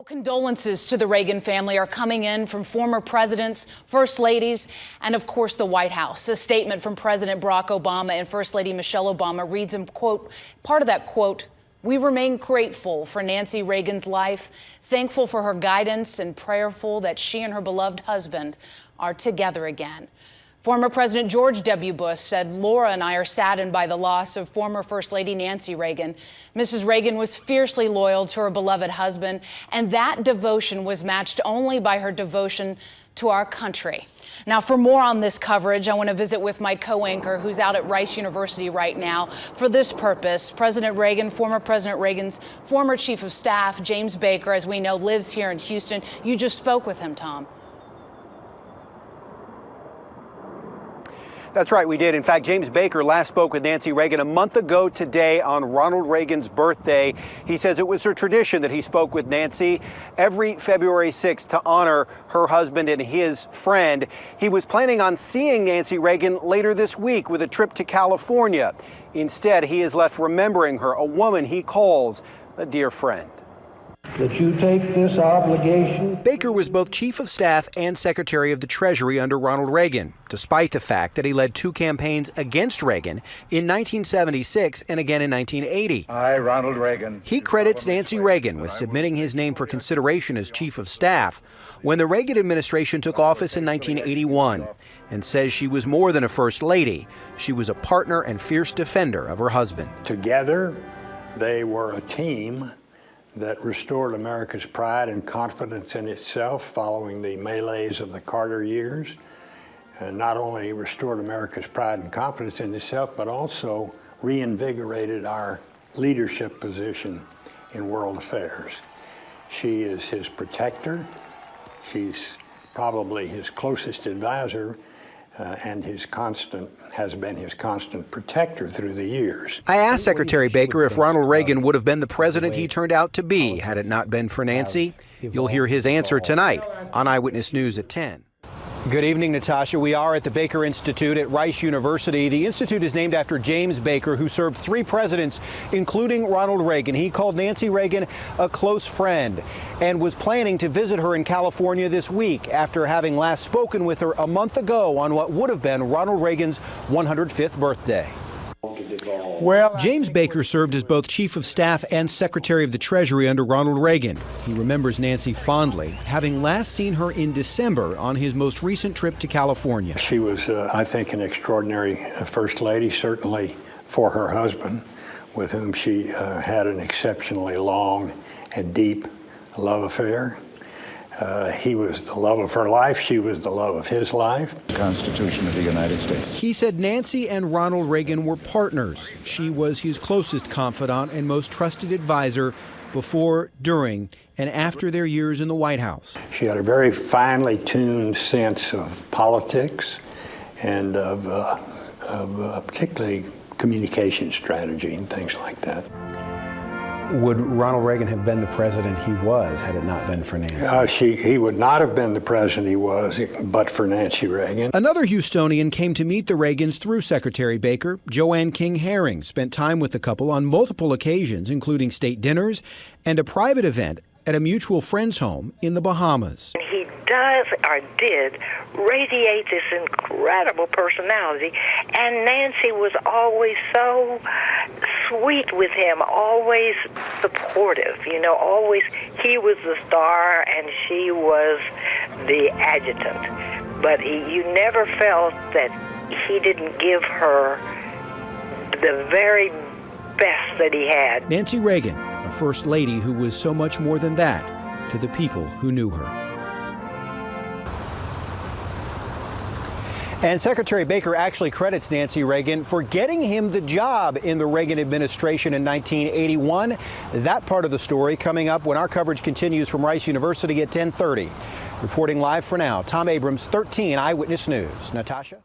Condolences to the Reagan family are coming in from former presidents, first ladies, and of course the White House. A statement from President Barack Obama and First Lady Michelle Obama reads in quote, part of that quote, "We remain grateful for Nancy Reagan's life, thankful for her guidance, and prayerful that she and her beloved husband are together again." Former President George W. Bush said, "Laura and I are saddened by the loss of former First Lady Nancy Reagan. Mrs. Reagan was fiercely loyal to her beloved husband, and that devotion was matched only by her devotion to our country." Now, for more on this coverage, I want to visit with my co-anchor who's out at Rice University right now for this purpose. President Reagan, former President Reagan's former chief of staff, James Baker, as we know, lives here in Houston. You just spoke with him, Tom. That's right, we did. In fact, James Baker last spoke with Nancy Reagan a month ago today on Ronald Reagan's birthday. He says it was a tradition that he spoke with Nancy every February 6th to honor her husband and his friend. He was planning on seeing Nancy Reagan later this week with a trip to California. Instead, he is left remembering her, a woman he calls a dear friend. That you take this obligation. Baker was both chief of staff and secretary of the Treasury under Ronald Reagan, despite the fact that he led two campaigns against Reagan in 1976 and again in 1980. I, Ronald Reagan. He credits Nancy Reagan with submitting his name for consideration as chief of staff when the Reagan administration took office in 1981, and says she was more than a first lady. She was a partner and fierce defender of her husband. Together, they were a team that restored America's pride and confidence in itself following the melees of the Carter years. And not only restored America's pride and confidence in itself, but also reinvigorated our leadership position in world affairs. She is his protector. She's probably his closest advisor, and has been his constant protector through the years. I asked Secretary Baker if Ronald Reagan would have been the president he turned out to be had it not been for Nancy. You'll hear his answer tonight on Eyewitness News at 10. Good evening, Natasha. We are at the Baker Institute at Rice University. The institute is named after James Baker, who served 3 presidents, including Ronald Reagan. He called Nancy Reagan a close friend and was planning to visit her in California this week after having last spoken with her a month ago on what would have been Ronald Reagan's 105th birthday. Well, James Baker served as both chief of staff and secretary of the Treasury under Ronald Reagan. He remembers Nancy fondly, having last seen her in December on his most recent trip to California. she was, I think, an extraordinary first lady, certainly for her husband, with whom she had an exceptionally long and deep love affair. He was the love of her life. She was the love of his life. Constitution of the United States. He said Nancy and Ronald Reagan were partners. She was his closest confidant and most trusted advisor before, during, and after their years in the White House. She had a very finely tuned sense of politics and of particularly communication strategy and things like that. Would Ronald Reagan have been the president he was had it not been for Nancy? He would not have been the president he was but for Nancy Reagan. Another Houstonian came to meet the Reagans through Secretary Baker. Joanne King Herring spent time with the couple on multiple occasions, including state dinners and a private event at a mutual friend's home in the Bahamas. He does, or did, radiate this incredible personality, and Nancy was always so sweet with him, always supportive, always. He was the star and she was the adjutant, but you never felt that he didn't give her the very best that he had. Nancy Reagan, a first lady who was so much more than that to the people who knew her. And Secretary Baker actually credits Nancy Reagan for getting him the job in the Reagan administration in 1981. That part of the story coming up when our coverage continues from Rice University at 10:30. Reporting live for now, Tom Abrams, 13 Eyewitness News. Natasha?